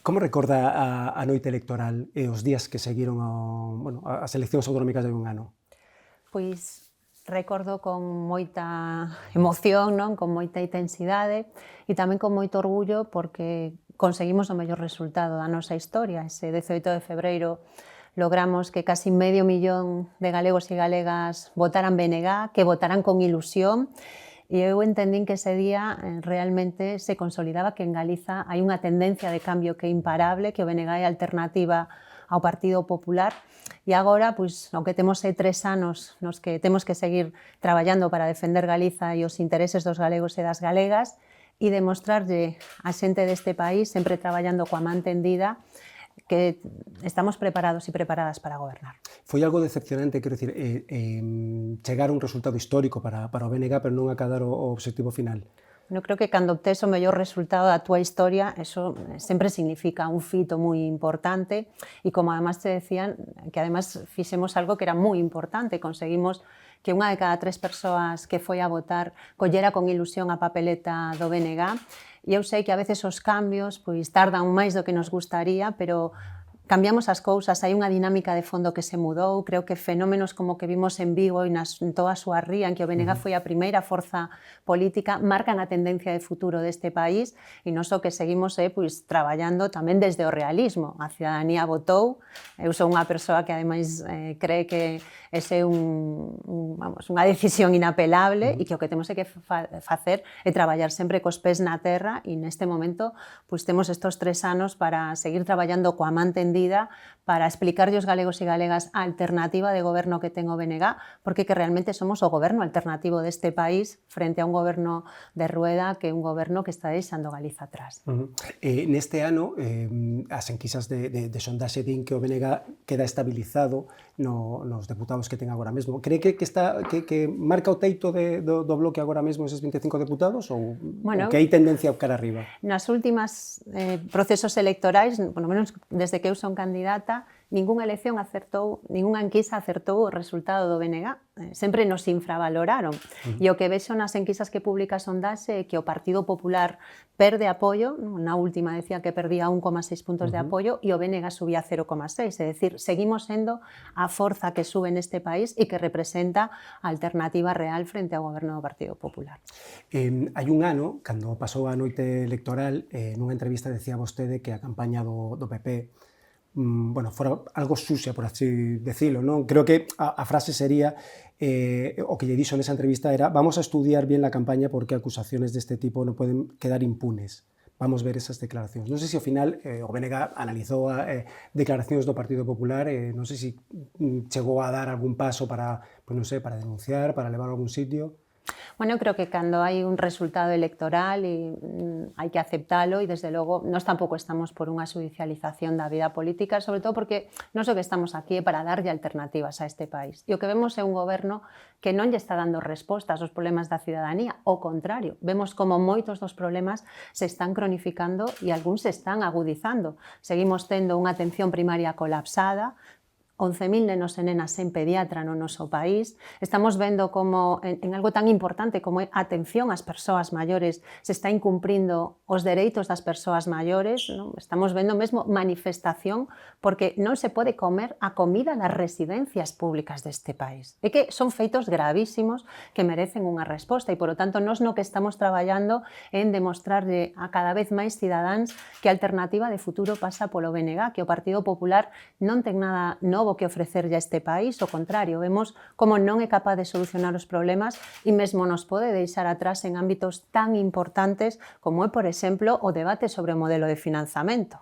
Como recorda a noite electoral e os días que seguiron as eleccións autonómicas de un ano? Pois recordo con moita emoción, non? Con moita intensidade e tamén con moito orgullo porque conseguimos o mellor resultado da nosa historia. Ese 18 de febreiro logramos que casi medio millón de galegos e galegas votaran BNG, que votaran con ilusión, e eu entendín que ese día realmente se consolidaba que en Galiza hai unha tendencia de cambio que é imparable, que o BNG é alternativa ao Partido Popular, e agora, pois, o que temos é 3 anos nos que temos que seguir traballando para defender Galiza e os intereses dos galegos e das galegas e demostrarlle á xente deste país, sempre traballando coa man tendida, que estamos preparados e preparadas para gobernar. Foi algo decepcionante, quero dicir, chegar a un resultado histórico para o BNG, pero non acadar o obxectivo final. Eu creo que cando obtés o mellor resultado da túa historia, eso sempre significa un fito moi importante e como además te decían, que además fixemos algo que era moi importante, conseguimos que unha de cada 3 persoas que foi a votar collera con ilusión a papeleta do BNG, e eu sei que a veces os cambios pois tardan máis do que nos gustaría, pero cambiamos as cousas, hai unha dinámica de fondo que se mudou, creo que fenómenos como que vimos en Vigo e en toda a súa ría, en que o BNG foi a primeira forza política, marcan a tendencia de futuro deste país e nós o que seguimos é pois, traballando tamén desde o realismo. A cidadanía votou, eu sou unha persoa que ademais cree que ese é unha decisión inapelable e que o que temos é que facer é traballar sempre cos pés na terra e neste momento pois, temos estes 3 anos para seguir traballando coa man tendida para explicarlle aos galegos e galegas a alternativa de goberno que ten o BNG, porque que realmente somos o goberno alternativo deste país frente a un goberno de Rueda que é un goberno que está deixando Galiza atrás. Neste ano, as enquisas de sondaxe din que o BNG queda estabilizado nos deputados que ten agora mesmo. Cree que marca o teito do bloque agora mesmo eses 25 deputados ou que hai tendencia cara arriba? Nas últimas procesos electorais, por lo menos desde que eu son candidata, ningunha elección acertou, ningunha enquisa acertou o resultado do BNG. Sempre nos infravaloraron. E o que vexo nas enquisas que publica a sondaxe é que o Partido Popular perde apoio, na última decía que perdía 1,6 puntos de apoio e o BNG subía 0,6, é dicir, seguimos sendo a forza que sube neste país e que representa a alternativa real frente ao goberno do Partido Popular. Hai un ano, cando pasou a noite electoral, nunha entrevista decía vostede que a campaña do PP fora algo sucia, por así decirlo, non? Creo que a frase sería, o que lle dixo nesa entrevista era vamos a estudiar bien la campaña porque acusaciones deste tipo non poden quedar impunes. Vamos ver esas declaracións. Non sei se ao final o BNG analizou declaracións do Partido Popular, non sei se chegou a dar algún paso para, non sei, para denunciar, para levar a algún sitio. Bueno, eu creo que cando hai un resultado electoral hai que aceptalo e, desde logo, nós tampouco estamos por unha judicialización da vida política, sobre todo porque nós o que estamos aquí é para darlle alternativas a este país. E o que vemos é un goberno que non lle está dando respostas aos problemas da cidadanía. Ao contrario, vemos como moitos dos problemas se están cronificando e algúns se están agudizando. Seguimos tendo unha atención primaria colapsada, 11.000 nenos e nenas sen pediatra no noso país. Estamos vendo como en algo tan importante como é a atención ás persoas maiores se está incumprindo os dereitos das persoas maiores. Estamos vendo mesmo manifestación porque non se pode comer a comida das residencias públicas deste país. É que son feitos gravísimos que merecen unha resposta e, polo tanto, nós no que estamos traballando é en demostrarlle a cada vez máis cidadáns que a alternativa de futuro pasa polo BNG, que o Partido Popular non ten nada novo que ofrecerlle a este país, ao contrario, vemos como non é capaz de solucionar os problemas e mesmo nos pode deixar atrás en ámbitos tan importantes como é, por exemplo, o debate sobre o modelo de financiamento.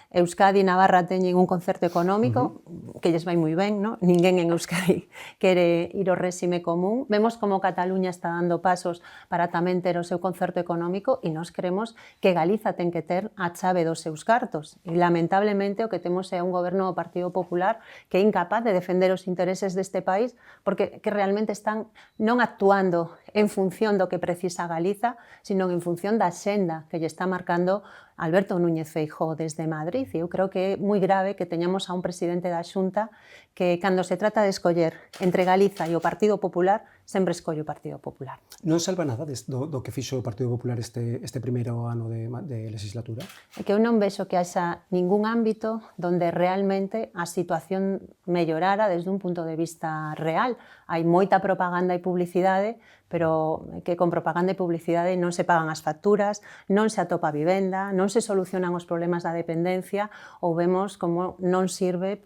Euskadi e Navarra teñen un concerto económico que lles vai moi ben, ninguén en Euskadi quere ir ao réxime común. Vemos como Cataluña está dando pasos para tamén ter o seu concerto económico e nós creemos que Galiza ten que ter a chave dos seus cartos. E, lamentablemente, o que temos é un goberno do Partido Popular que é incapaz de defender os intereses deste país porque que realmente están non actuando en función do que precisa Galiza, sino en función da xenda que lle está marcando Alberto Núñez Feijóo desde Madrid. E eu creo que é moi grave que teñamos a un presidente da Xunta que, cando se trata de escoller entre Galiza e o Partido Popular, sempre escollo o Partido Popular. Non salva nada do que fixo o Partido Popular este primeiro ano de legislatura? É que eu non vexo que haxa ningún ámbito donde realmente a situación mellorara desde un punto de vista real. Hai moita propaganda e publicidade, pero que con propaganda e publicidade non se pagan as facturas, non se atopa vivenda, non se solucionan os problemas da dependencia ou vemos como non sirve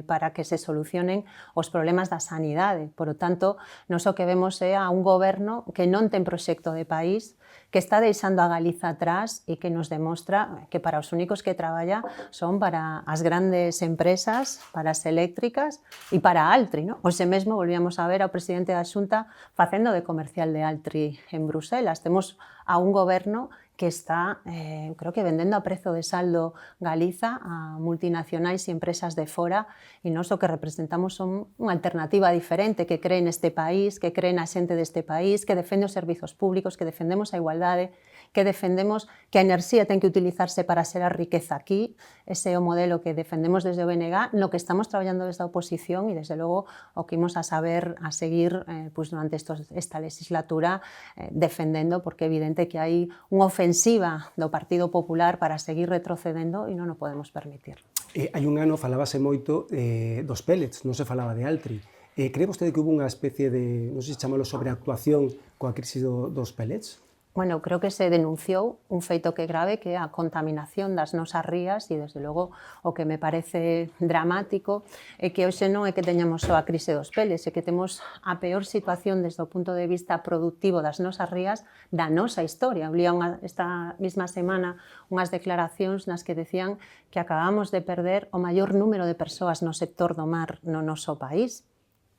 para que se solucionen os problemas da sanidade. Por lo tanto, nós o que vemos é a un goberno que non ten proxecto de país, que está deixando a Galiza atrás e que nos demostra que para os únicos que traballa son para as grandes empresas, para as eléctricas e para Altri. Hoxe mesmo volvíamos a ver ao presidente da Xunta facendo de comercial de Altri en Bruselas. Temos a un goberno que está, creo que vendendo a prezo de saldo Galiza a multinacionais e empresas de fora, e nós o que representamos son unha alternativa diferente que cree neste país, que cree na xente deste país, que defende os servizos públicos, que defendemos a igualdade, que defendemos que a enerxía ten que utilizarse para xerar riqueza aquí. Ese é o modelo que defendemos desde o BNG, no que estamos traballando desde a oposición e, desde logo, o que imos a seguir durante esta legislatura defendendo, porque é evidente que hai unha ofensiva do Partido Popular para seguir retrocedendo e non o podemos permitir. Hai un ano falábase moito dos pellets, non se falaba de Altri. Cree vostede que hubo unha especie de, non sei se chamalo, sobreactuación coa crise dos pellets? Bueno, creo que se denunciou un feito que é grave, que é a contaminación das nosas rías, e, desde logo, o que me parece dramático é que hoxe non é que teñamos só a crise dos pellets, é que temos a peor situación desde o punto de vista productivo das nosas rías da nosa historia. Había esta mesma semana unhas declaracións nas que decían que acabamos de perder o maior número de persoas no sector do mar no noso país.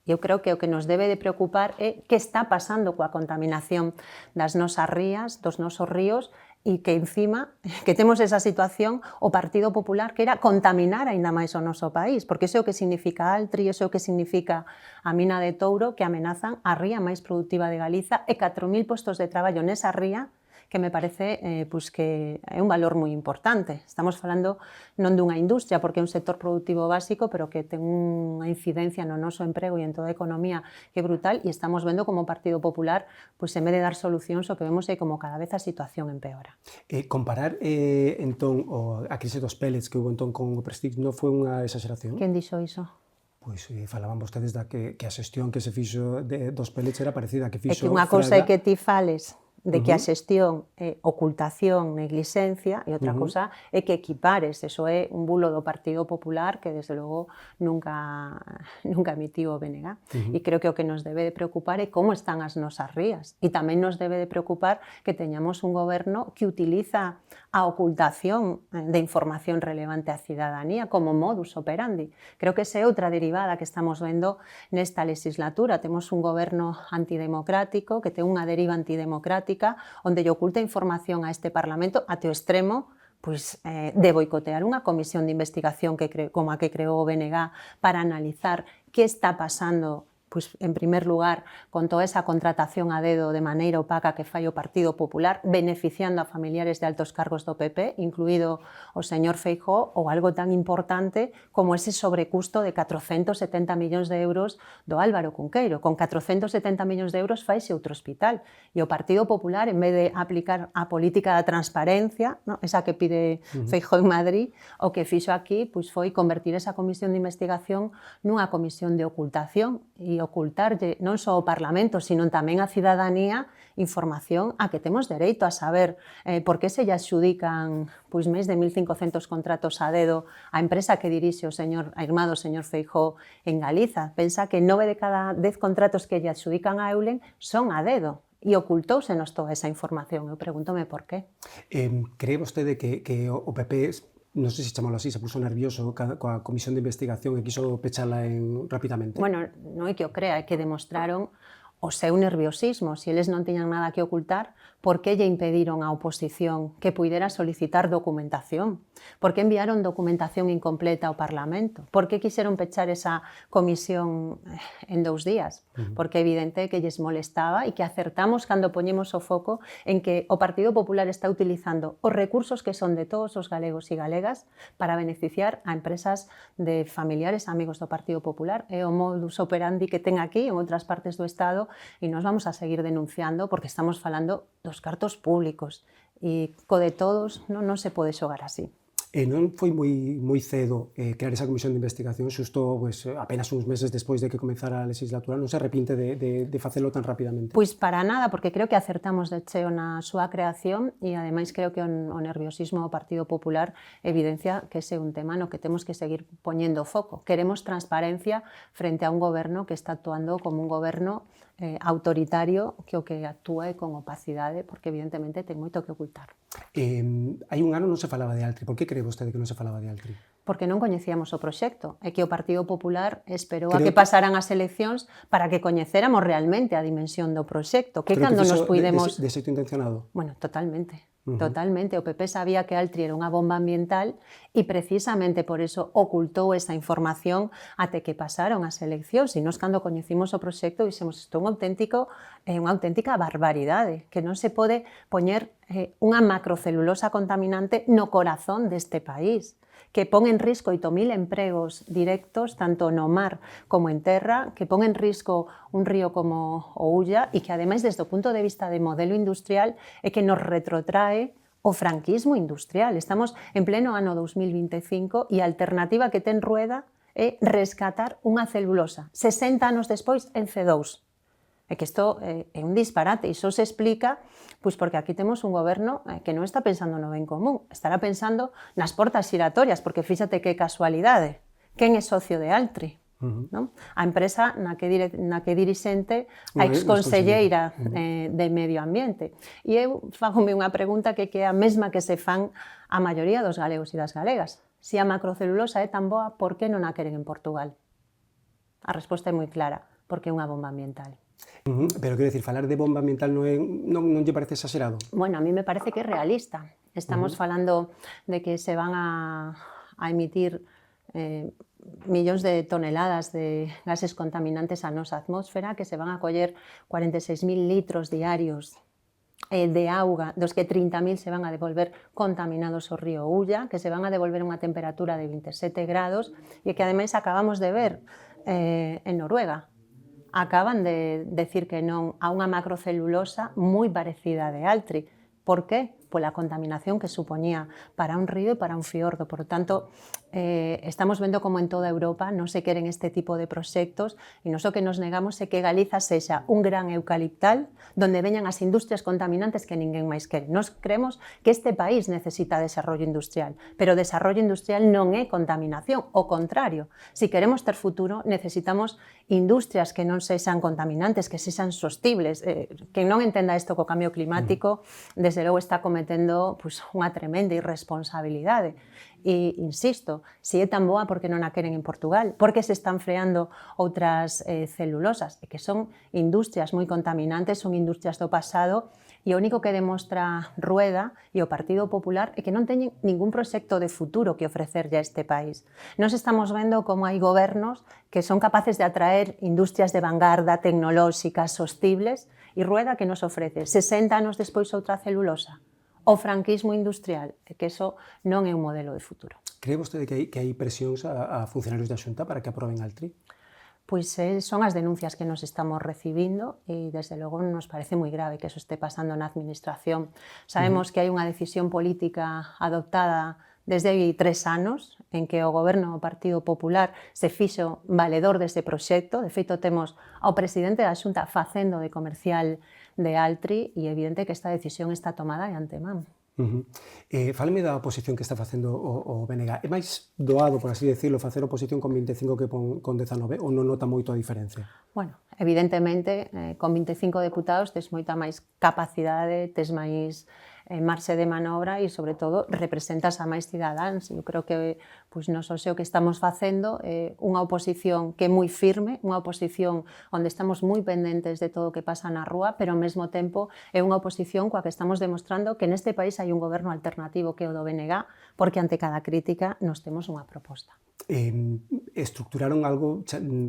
Eu creo que o que nos debe de preocupar é que está pasando coa contaminación das nosas rías, dos nosos ríos, e que encima que temos esa situación, o Partido Popular queira contaminar aínda máis o noso país, porque iso é o que significa Altri, iso é o que significa a mina de Touro, que amenazan a ría máis productiva de Galiza e 4.000 postos de traballo nesa ría, que me parece que é un valor moi importante. Estamos falando non dunha industria, porque é un sector productivo básico, pero que ten unha incidencia no noso emprego e en toda a economía que é brutal, e estamos vendo como o Partido Popular, en vez de dar solucións, o que vemos é como cada vez a situación empeora. Comparar entón a crise dos pellets que hubo entón con o Prestige non foi unha exageración? Quen dixo iso? Pois falaban vostedes que a xestión que se fixo dos pellets era parecida a que fixo É que unha cousa é que ti fales de que a xestión é ocultación, negligencia, e outra cousa é que equipares. Eso é un bulo do Partido Popular que, desde logo, nunca emitiu o BNG. E creo que o que nos debe de preocupar é como están as nosas rías. E tamén nos debe de preocupar que teñamos un goberno que utiliza a ocultación de información relevante á cidadanía como modus operandi. Creo que esa é outra derivada que estamos vendo nesta legislatura. Temos un goberno antidemocrático, que ten unha deriva antidemocrática, onde lle oculta información a este Parlamento até o extremo de boicotear unha comisión de investigación como a que creou o BNG para analizar que está pasando, en primer lugar, con toda esa contratación a dedo de maneira opaca que fai o Partido Popular, beneficiando a familiares de altos cargos do PP, incluído o señor Feijóo, ou algo tan importante como ese sobrecusto de 470 millóns de euros do Álvaro Cunqueiro. Con 470 millóns de euros faise outro hospital. E o Partido Popular, en vez de aplicar a política da transparencia, esa que pide Feijóo en Madrid, o que fixo aquí foi convertir esa comisión de investigación nunha comisión de ocultación e ocultarlle non só ao Parlamento, sino tamén á cidadanía información a que temos dereito a saber por que se lle adxudican máis de 1.500 contratos a dedo á empresa que dirixe a irmá do señor Feijóo en Galiza. Pensa que 9 de cada 10 contratos que lle adxudican a Eulen son a dedo. E ocultóusenos toda esa información. Eu pregúntome por qué. Cree vostede que o PP, non sei se chamalo así, se puso nervioso coa comisión de investigación e quiso pechala rapidamente? Bueno, non é que o crea, é que demostraron o seu nerviosismo. Se eles non tiñan nada que ocultar, por que lle impediron á oposición que puidera solicitar documentación? Por que enviaron documentación incompleta ao Parlamento? Por que quixeron pechar esa comisión en 2 días? Porque é evidente que lles molestaba e que acertamos cando poñemos o foco en que o Partido Popular está utilizando os recursos que son de todos os galegos e galegas para beneficiar a empresas de familiares, amigos do Partido Popular. É o modus operandi que ten aquí en outras partes do Estado e nós vamos a seguir denunciando porque estamos falando dos cartos públicos e co de todos non se pode xogar así. Non foi moi cedo crear esa comisión de investigación, xusto pues, apenas uns meses despois de que comenzara a legislatura, non se arrepinte de facelo tan rapidamente? Pois para nada, porque creo que acertamos de cheo na súa creación e ademais creo que o nerviosismo do Partido Popular evidencia que ese é un tema no que temos que seguir poñendo foco. Queremos transparencia frente a un goberno que está actuando como un goberno autoritario que o que actúa é con opacidade, porque evidentemente ten moito que ocultar. Hai un ano non se falaba de Altri. Por que cree vostede que non se falaba de Altri? Porque non coñecíamos o proxecto e que o Partido Popular esperou a que pasaran as eleccións para que coñecéramos realmente a dimensión do proxecto. Que cando nos puidemos... De xeito intencionado? Bueno, totalmente. Totalmente. O PP sabía que Altri era unha bomba ambiental e precisamente por eso ocultou esa información até que pasaron as eleccións. E nós, cando coñecimos o proxecto, dixemos isto é unha auténtica barbaridade, que non se pode poñer unha macrocelulosa contaminante no corazón deste país, que pon en risco 8.000 empregos directos, tanto no mar como en terra, que pon en risco un río como o Ulla e que, ademais, desde o punto de vista de modelo industrial, é que nos retrotrae o franquismo industrial. Estamos en pleno ano 2025 e a alternativa que ten Rueda é rescatar unha celulosa 60 anos despois en C2. É que isto é un disparate e iso se explica pois porque aquí temos un goberno que non está pensando no ben común, estará pensando nas portas xiratorias, porque fíxate que casualidade, quen é socio de Altri? Non? A empresa na que dirixente a exconselleira de Medio Ambiente. E eu fagome unha pregunta que é a mesma que se fan a maioría dos galegos e das galegas. Se a macrocelulosa é tan boa, por que non a queren en Portugal? A resposta é moi clara, porque é unha bomba ambiental. Pero quero dicir, falar de bomba ambiental non lle parece exagerado? Bueno, a mí me parece que é realista. Estamos falando de que se van a emitir millóns de toneladas de gases contaminantes á nosa atmósfera, que se van a coller 46.000 litros diarios de auga, dos que 30.000 se van a devolver contaminados ao río Ulla, que se van a devolver a unha temperatura de 27 grados e que ademais acabamos de ver en Noruega. Acaban de decir que non a unha macrocelulosa moi parecida de Altri. Por qué? Pola contaminación que supoñía para un río e para un fiordo. Por tanto, estamos vendo como en toda Europa non se queren este tipo de proxectos e non o que nos negamos é que Galiza sexa un gran eucaliptal donde veñan as industrias contaminantes que ninguén máis quere. Nos creemos que este país necesita desarrollo industrial, pero desarrollo industrial non é contaminación, o contrario. Si queremos ter futuro, necesitamos industrias que non sexan contaminantes, que sexan sostibles. Quen non entenda isto co cambio climático, desde logo está cometendo unha tremenda irresponsabilidade. E, insisto, se é tan boa, por que non a queren en Portugal? Por que se están freando outras celulosas? E que son industrias moi contaminantes, son industrias do pasado, e o único que demostra Rueda e o Partido Popular é que non teñen ningún proxecto de futuro que ofrecerlle a este país. Nós estamos vendo como hai gobernos que son capaces de atraer industrias de vanguarda, tecnolóxicas, sostibles, e Rueda que nos ofrece 60 anos despois outra celulosa. O franquismo industrial, que eso non é un modelo de futuro. Cree vostede que hai presións a funcionarios da Xunta para que aproben Altri? Pois son as denuncias que nos estamos recibindo e, desde logo, nos parece moi grave que eso este pasando na administración. Sabemos que hai unha decisión política adoptada desde hai 3 anos en que o goberno do Partido Popular se fixo valedor deste proxecto. De feito, temos ao presidente da Xunta facendo de comercial de Altri e é evidente que esta decisión está tomada de antemán. Fáleme da oposición que está facendo o BNG. É máis doado, por así decirlo, facer oposición con 25 que con 19 ou non nota moito a diferencia? Bueno, evidentemente, con 25 deputados tes moita máis capacidade, tes máis marxe de manobra e, sobre todo, representas a máis cidadáns. Eu creo que non só o que estamos facendo unha oposición que é moi firme, unha oposición onde estamos moi pendentes de todo o que pasa na rúa, pero ao mesmo tempo é unha oposición coa que estamos demostrando que neste país hai un goberno alternativo que é o do BNG, porque ante cada crítica nos temos unha proposta. Estructuraron algo,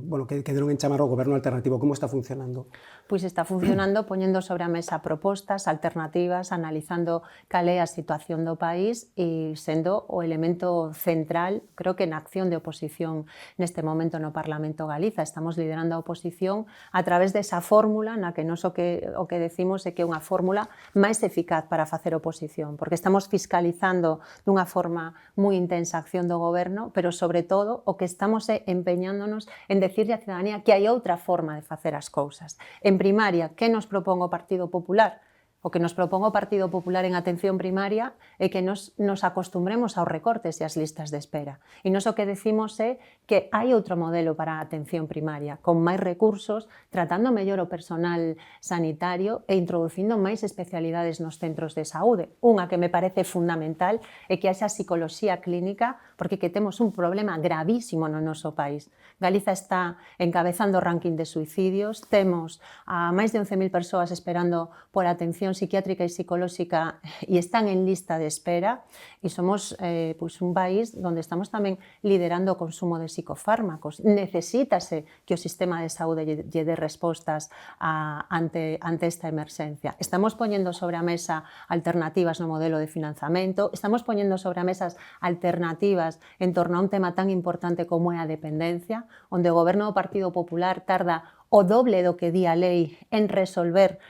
bueno, que deron en chamar ao goberno alternativo. Como está funcionando? Pois está funcionando poñendo sobre a mesa propostas alternativas, analizando cal é a situación do país e sendo o elemento central, creo que na acción de oposición neste momento no Parlamento Galiza. Estamos liderando a oposición a través desa fórmula na que nos o que decimos é que é unha fórmula máis eficaz para facer oposición, porque estamos fiscalizando dunha forma moi intensa a acción do goberno, pero sobre todo o que estamos é empeñándonos en decirle á cidadanía que hai outra forma de facer as cousas. En primaria, que nos propón o Partido Popular? O que nos propón o Partido Popular en atención primaria é que nos acostumbremos aos recortes e ás listas de espera. E nos o que decimos é que hai outro modelo para a atención primaria, con máis recursos, tratando mellor o personal sanitario e introducindo máis especialidades nos centros de saúde. Unha que me parece fundamental é que haxa psicoloxía clínica, porque que temos un problema gravísimo no noso país. Galiza está encabezando o ranking de suicidios, temos a máis de 11.000 persoas esperando por atención psiquiátrica e psicolóxica e están en lista de espera, e somos un país onde estamos tamén liderando o consumo de psicofármacos. Necesítase que o sistema de saúde lle dé respostas ante esta emerxencia. Estamos poñendo sobre a mesa alternativas no modelo de financiamento, estamos poñendo sobre a mesa alternativas en torno a un tema tan importante como é a dependencia, onde o goberno do Partido Popular tarda o doble do que di a lei en resolver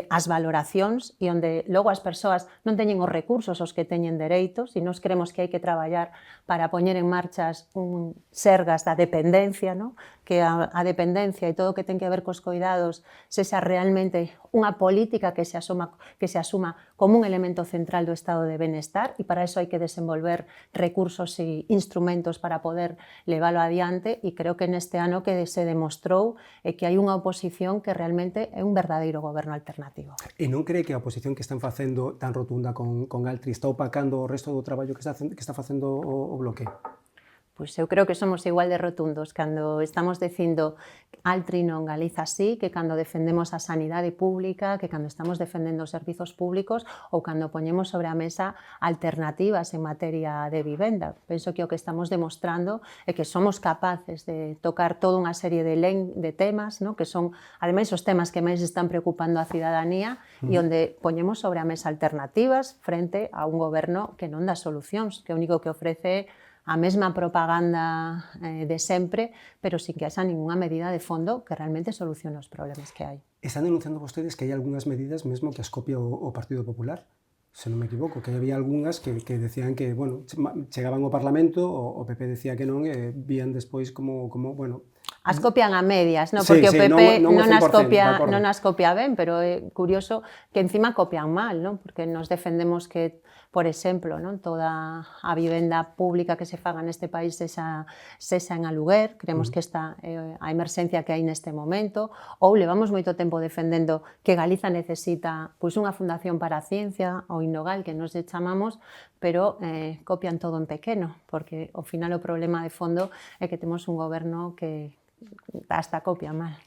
as valoracións e onde logo as persoas non teñen os recursos aos que teñen dereitos e nós creemos que hai que traballar para poñer en marchas sergas da dependencia, no? Que a dependencia e todo o que ten que ver cos coidados sexa realmente unha política que se asuma como un elemento central do estado de benestar e para iso hai que desenvolver recursos e instrumentos para poder leválo adiante e creo que neste ano que se demostrou que hai unha oposición que realmente é un verdadeiro goberno alternativo. E non cree que a oposición que están facendo tan rotunda con Altri está opacando o resto do traballo que está facendo o Bloque? Pois eu creo que somos igual de rotundos cando estamos dicindo Altri non, Galiza sí, que cando defendemos a sanidade pública, que cando estamos defendendo os servizos públicos ou cando poñemos sobre a mesa alternativas en materia de vivenda. Penso que o que estamos demostrando é que somos capaces de tocar toda unha serie de temas, no? Que son, ademais, os temas que máis están preocupando a cidadanía e onde poñemos sobre a mesa alternativas frente a un goberno que non dá solucións, que o único que ofrece a mesma propaganda de sempre, pero sin que haxa ninguna medida de fondo que realmente solucione os problemas que hai. Están denunciando vostedes que hai algunhas medidas mesmo que as copia o Partido Popular? Se non me equivoco, que había algunhas que decían que, bueno, chegaban ao Parlamento, o PP decía que non, e vían despois como, bueno... As copian a medias, no? Porque o PP non as copia ben, pero é curioso que encima copian mal, no? Porque nos defendemos que, por exemplo, non, toda a vivenda pública que se faga neste país sexa en aluguer, creemos que esta é a emerxencia que hai neste momento, ou levamos moito tempo defendendo que Galiza necesita unha fundación para a ciencia, ou Innogal, que nos chamamos, pero copian todo en pequeno, porque ao final o problema de fondo é que temos un goberno que hasta copia mal.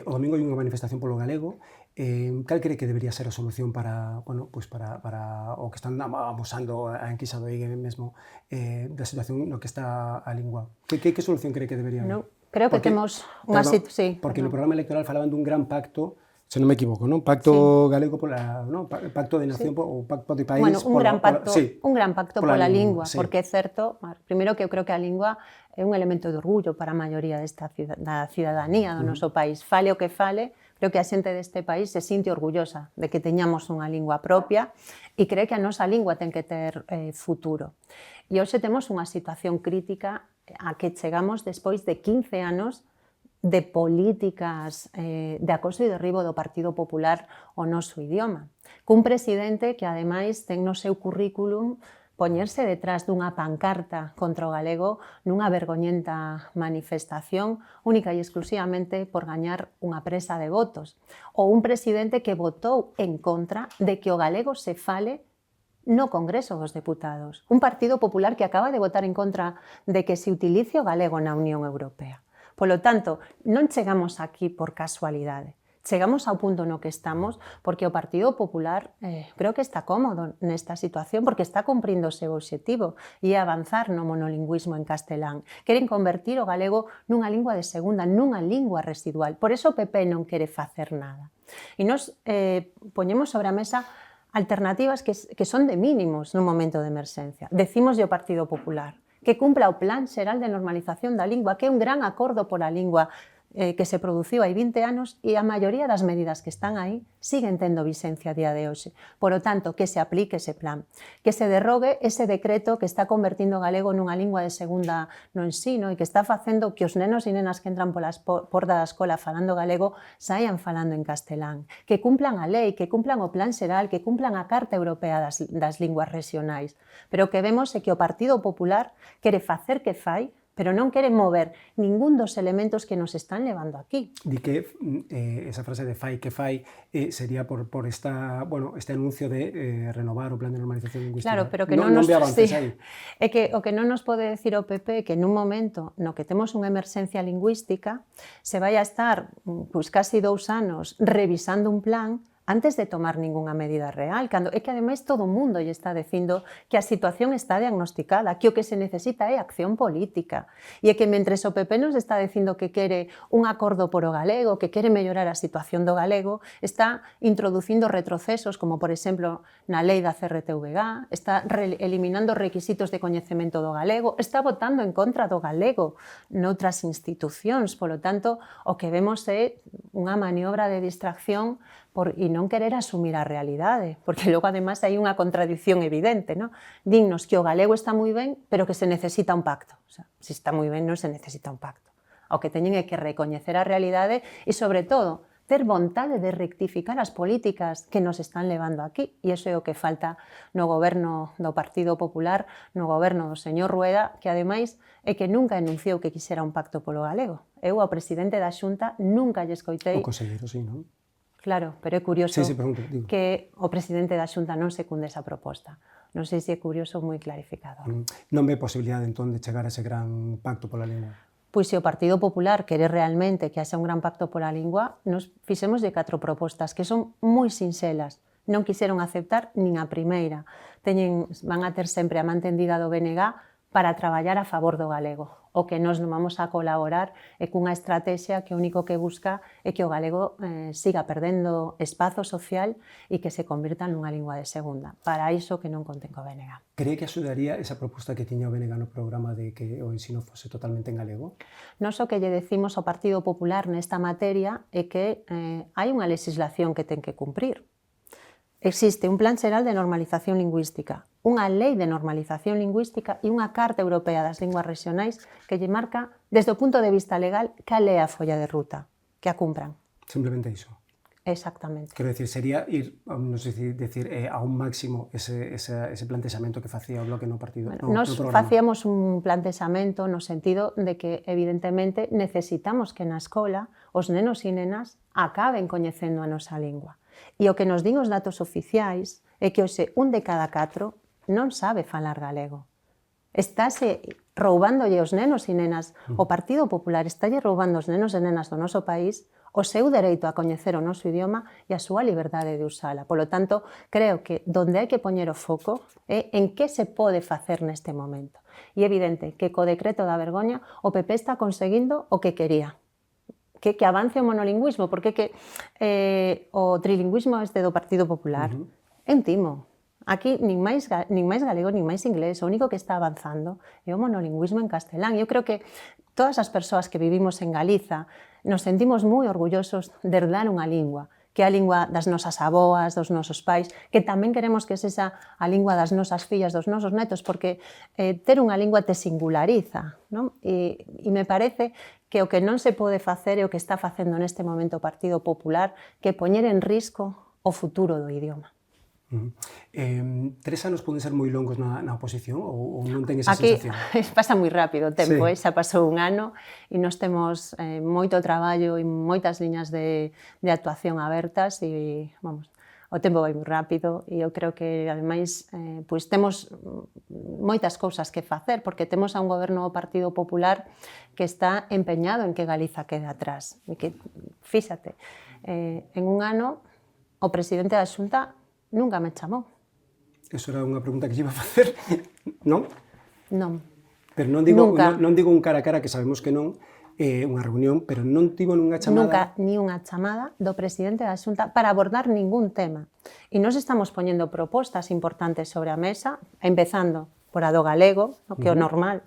O domingo hai unha manifestación polo galego. Cal cree que debería ser a solución para o que están amosando a enquisa do IGE mesmo da situación no que está a lingua? Que solución cree que debería haber? Creo que temos unha situación... Porque no programa electoral falaban dun gran pacto, se non me equivoco, non? Pacto galego pola, non? Pacto de nación ou pacto de país. Bueno, un gran pacto pola lingua, porque é certo, primeiro que eu creo que a lingua é un elemento de orgullo para a maioría da cidadanía do noso país. Fale o que fale, creo que a xente deste país se sinte orgullosa de que teñamos unha lingua propia e cree que a nosa lingua ten que ter futuro. E hoxe temos unha situación crítica a que chegamos despois de 15 anos de políticas de acoso e derribo do Partido Popular ao noso idioma. Cun presidente que, ademais, ten no seu currículum poñerse detrás dunha pancarta contra o galego nunha vergoñenta manifestación única e exclusivamente por gañar unha presa de votos. Ou un presidente que votou en contra de que o galego se fale no Congreso dos Deputados. Un Partido Popular que acaba de votar en contra de que se utilice o galego na Unión Europea. Polo tanto, non chegamos aquí por casualidade. Chegamos ao punto no que estamos porque o Partido Popular creo que está cómodo nesta situación porque está cumprindo o seu obxectivo e avanzar no monolingüismo en castelán. Queren convertir o galego nunha lingua de segunda, nunha lingua residual. Por eso o PP non quere facer nada. E nos poñemos sobre a mesa alternativas que son de mínimos nun momento de emerxencia. Decimos ao Partido Popular que cumpla o Plan Xeral de Normalización da Lingua, que é un gran acordo pola lingua que se produciu hai 20 anos e a maioría das medidas que están aí siguen tendo vixencia a día de hoxe. Por o tanto, que se aplique ese plan, que se derrogue ese decreto que está convertindo o galego nunha lingua de segunda no ensino e que está facendo que os nenos e nenas que entran pola porta da escola falando galego saian falando en castelán, que cumplan a lei, que cumplan o Plan Xeral, que cumplan a Carta Europea das Linguas Regionais. Pero o que vemos é que o Partido Popular quere facer que fai, pero non quere mover ningún dos elementos que nos están levando aquí. Di que esa frase de fai que fai sería por este anuncio de renovar o plan de normalización lingüística. Claro, pero que non nos... ve avances aí. É que o que non nos pode decir o PP é que nun momento no que temos unha emerxencia lingüística se vai a estar casi 2 anos revisando un plan antes de tomar ningunha medida real, cando é que ademais todo o mundo lle está dicindo que a situación está diagnosticada, que o que se necesita é acción política, e é que mentres o PP nos está dicindo que quere un acordo por o galego, que quere mellorar a situación do galego, está introducindo retrocesos, como por exemplo na lei da CRTVG, está eliminando requisitos de coñecemento do galego, está votando en contra do galego noutras institucións, polo tanto, o que vemos é unha maniobra de distracción e non querer asumir a realidade, porque logo además hai unha contradición evidente, ¿no? Dinnos que o galego está moi ben, pero que se necesita un pacto. O sea, se está moi ben non se necesita un pacto. O que teñen é que recoñecer a realidade e, sobre todo, ter vontade de rectificar as políticas que nos están levando aquí. E iso é o que falta no goberno do Partido Popular, no goberno do señor Rueda, que ademais é que nunca enunciou que quixera un pacto polo galego. Eu ao presidente da Xunta nunca lle escoitei... O conselleiro, sí, non? Claro, pero é curioso digo. que o presidente da Xunta non secunde esa proposta. Non sei se é curioso ou moi clarificador. Non ve posibilidade, entón, de chegar a ese gran pacto pola lingua? Pois se o Partido Popular quere realmente que haxa un gran pacto pola lingua, nos fixemos de 4 propostas que son moi sinxelas. Non quixeron aceptar nin a primeira. Van a ter sempre a man tendida do BNG para traballar a favor do galego. O que nós non vamos a colaborar é cunha estrategia que o único que busca é que o galego siga perdendo espazo social e que se convirta nunha lingua de segunda. Para iso que non conten co BNG. Cree que axudaría esa proposta que tiña o BNG no programa de que o ensino fose totalmente en galego? Nós o que lle decimos ao Partido Popular nesta materia é que hai unha legislación que ten que cumprir. Existe un Plan Xeral de Normalización Lingüística, unha lei de normalización lingüística e unha Carta Europea das Linguas Regionais que lle marca, desde o punto de vista legal, cal é a folla de ruta, que a cumpran. Simplemente iso. Exactamente. Quero dicir, sería ir, non sei decir, a un máximo ese plantexamento que facía o Bloque no partido. Bueno, nos facíamos un plantexamento no sentido de que, evidentemente, necesitamos que na escola os nenos e nenas acaben coñecendo a nosa lingua. E o que nos din os datos oficiais é que hoxe 1 de cada 4 non sabe falar galego. Estáse roubándolle os nenos e nenas, o Partido Popular estálle roubando os nenos e nenas do noso país o seu dereito a coñecer o noso idioma e a súa liberdade de usala. Polo tanto, creo que onde hai que poñer o foco é en que se pode facer neste momento. E é evidente que co decreto da vergoña o PP está conseguindo o que quería. Que avance o monolingüismo, porque o trilingüismo este do Partido Popular é un timo. Aquí nin máis galego, nin máis inglés, o único que está avanzando é o monolingüismo en castelán. Eu creo que todas as persoas que vivimos en Galiza nos sentimos moi orgullosos de herdar unha lingua, que é a lingua das nosas aboas, dos nosos pais, que tamén queremos que sexa a lingua das nosas fillas, dos nosos netos, porque ter unha lingua te singulariza, non? E me parece que o que non se pode facer é o que está facendo neste momento o Partido Popular, que é poñer en risco o futuro do idioma. Tres anos poden ser moi longos na oposición ou non ten esa Aquí sensación? pasa moi rápido o tempo, Sí. xa pasou un ano e nós temos moito traballo e moitas liñas de actuación abertas e, vamos, o tempo vai moi rápido e eu creo que, ademais, pois temos moitas cousas que facer, porque temos a un goberno do Partido Popular que está empeñado en que Galiza quede atrás. E que, fíxate, en un ano o presidente da Xunta nunca me chamou. Eso era unha pregunta que lle iba a facer, non? Non. Pero non digo, Nunca. non digo un cara a cara, que sabemos que non, unha reunión, pero non tivo nunha chamada... Nunca ni unha chamada do presidente da Xunta para abordar ningún tema. E nós estamos poñendo propostas importantes sobre a mesa, empezando por a do galego, que é o normal.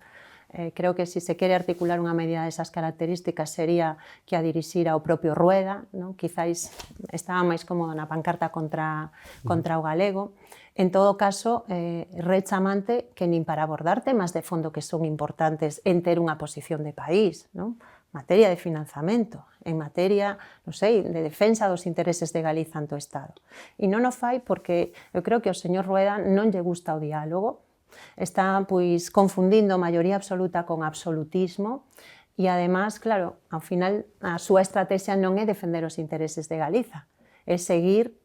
Creo que se quere articular unha medida desas características sería que a dirixira o propio Rueda, non? Quizáis estaba máis cómodo na pancarta contra o galego. En todo caso, rechamante que nin para abordar temas de fondo que son importantes en ter unha posición de país, non? Materia de financiamento, en materia, non sei, de defensa dos intereses de Galiza ante o Estado. E non o fai porque eu creo que o señor Rueda non lle gusta o diálogo, está pois confundindo maioría absoluta con absolutismo e, además, claro, ao final a súa estrategia non é defender os intereses de Galiza, é seguir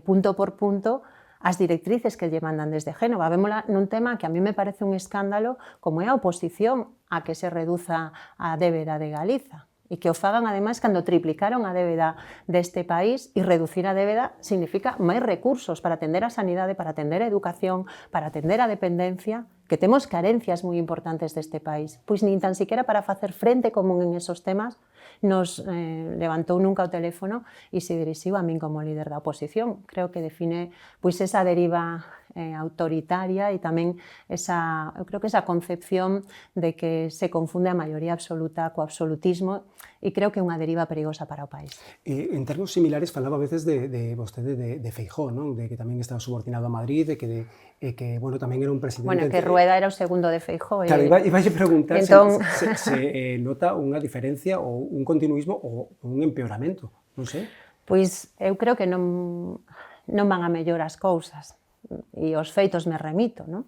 punto por punto as directrices que lle mandan desde Génova. Vémola nun tema que a mí me parece un escándalo, como é a oposición a que se reduza a débeda de Galiza. E que o fagan, ademais, cando triplicaron a débeda deste país, e reducir a débeda significa máis recursos para atender a sanidade, para atender a educación, para atender a dependencia, que temos carencias moi importantes deste país. Pois nin tan siquiera para facer frente común en esos temas nos levantou nunca o teléfono e se dirixiu a min como líder da oposición. Creo que define pois esa deriva autoritaria e tamén eu creo que esa concepción de que se confunde a maioría absoluta co absolutismo e creo que é unha deriva perigosa para o país. En termos similares falaba a veces de vostede de Feijóo, non? De que tamén estaba subordinado a Madrid, de que bueno, tamén era un presidente... Bueno, que Rueda era o segundo de Feijóo. Claro, iba a preguntar entón... se nota unha diferencia ou un continuismo ou un empeoramento, non sei. Pois eu creo que non van a mellor as cousas. E os feitos me remito, non?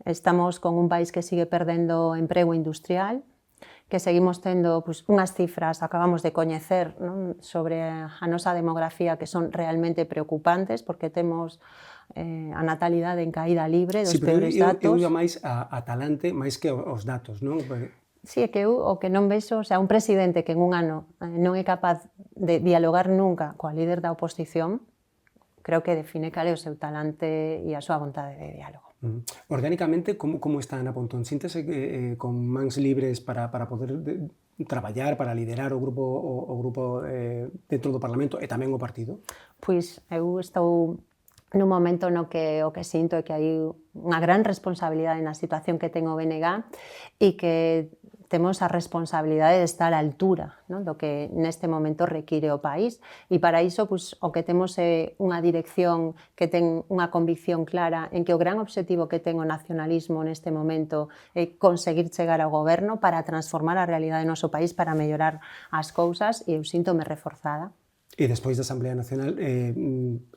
Estamos con un país que sigue perdendo emprego industrial, que seguimos tendo pois, unhas cifras, acabamos de coñecer, non? Sobre a nosa demografía que son realmente preocupantes, porque temos a natalidade en caída libre dos peores datos. Eu ia máis a talante, máis que os datos, non? Sí, é que eu o que non vexo, o sea, un presidente que en un ano non é capaz de dialogar nunca coa líder da oposición, creo que define cal é o seu talante e a súa vontade de diálogo. Orgánicamente, como está Ana Pontón? Síntese con mans libres para poder traballar, para liderar o grupo dentro do Parlamento e tamén o partido? Pois eu estou nun momento no que o que sinto é que hai unha gran responsabilidade na situación que ten o BNG e que temos a responsabilidade de estar á altura, non? Do que neste momento require o país e para iso pois, o que temos é unha dirección que ten unha convicción clara en que o gran obxectivo que ten o nacionalismo neste momento é conseguir chegar ao goberno para transformar a realidade do noso país, para mellorar as cousas e eu síntome reforzada. E despois da Asamblea Nacional,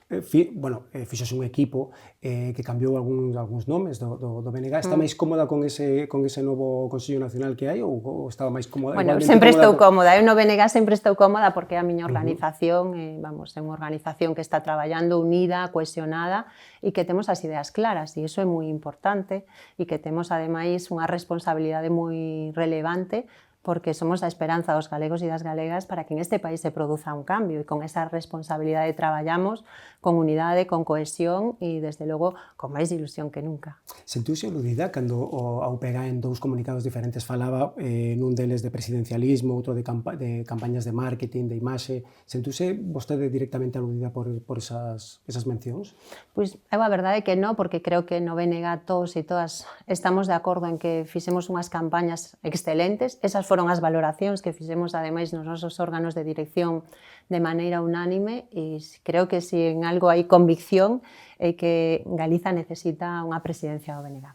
fixose un equipo que cambiou algúns nomes do BNG. Está máis cómoda con ese novo Consello Nacional que hai ou estaba máis cómoda? Bueno, sempre estou cómoda. Eu no BNG sempre estou cómoda porque a miña organización é unha organización que está traballando unida, cohesionada e que temos as ideas claras e iso é moi importante e que temos ademais unha responsabilidade moi relevante porque somos a esperanza dos galegos e das galegas para que en este país se produza un cambio e con esa responsabilidade traballamos con unidade, con cohesión e, desde logo, con máis ilusión que nunca. Sentiuse aludida cando a UPG en dous comunicados diferentes falaba nun deles de presidencialismo, outro de campañas de marketing, de imaxe. Sentiuse vostede directamente aludida por esas mencións? Pois eu a verdade é que non, porque creo que no BNG todos e todas estamos de acordo en que fixemos unhas campañas excelentes. Esas foron as valoracións que fixemos, ademais, nos nosos órganos de dirección de maneira unánime e creo que se en algo hai convicción é que Galiza necesita unha presidencia do BNG.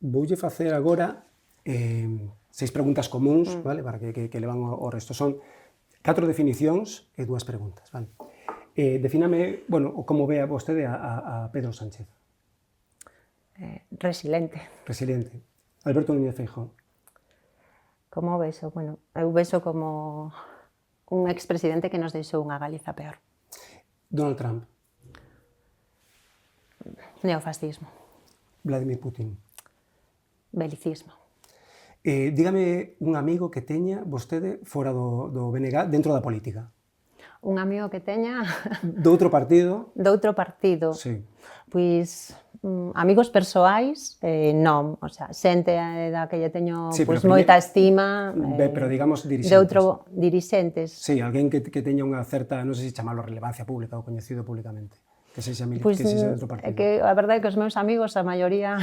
Voulle facer agora 6 preguntas comuns, vale? Para que levan o resto. Son 4 definicións e 2 preguntas. Vale? Defíname, bueno, como ve vostede a Pedro Sánchez. Resiliente. Resiliente. Alberto Núñez Feijóo. Como vexo? Bueno, eu vexo como un expresidente que nos deixou unha Galiza peor. Donald Trump. Neofascismo. Vladimir Putin. Belicismo. Dígame un amigo que teña vostede fora do BNG dentro da política. Un amigo que teña Doutro partido. doutro partido. Sí. Pois amigos persoais, non, o sea, xente da que lle teño Sí, pois, pero moita estima, pero digamos de dirixentes. outro dirixentes. Sí, alguén que teña unha certa, non sei se chamalo relevancia pública ou coñecido públicamente, que sexa Pois que sexa de outro partido. é que a verdade é que os meus amigos, a maioría,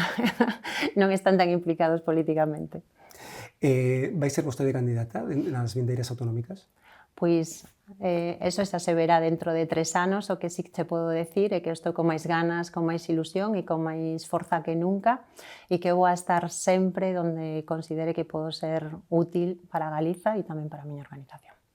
non están tan implicados politicamente. Vai ser vostede candidata nas vindeiras autonómicas? Pois eso xa se verá dentro de 3 anos. O que sí que che podo decir é que estou con máis ganas, con máis ilusión e con máis forza que nunca, e que vou a estar sempre onde considere que podo ser útil para Galiza e tamén para a miña organización.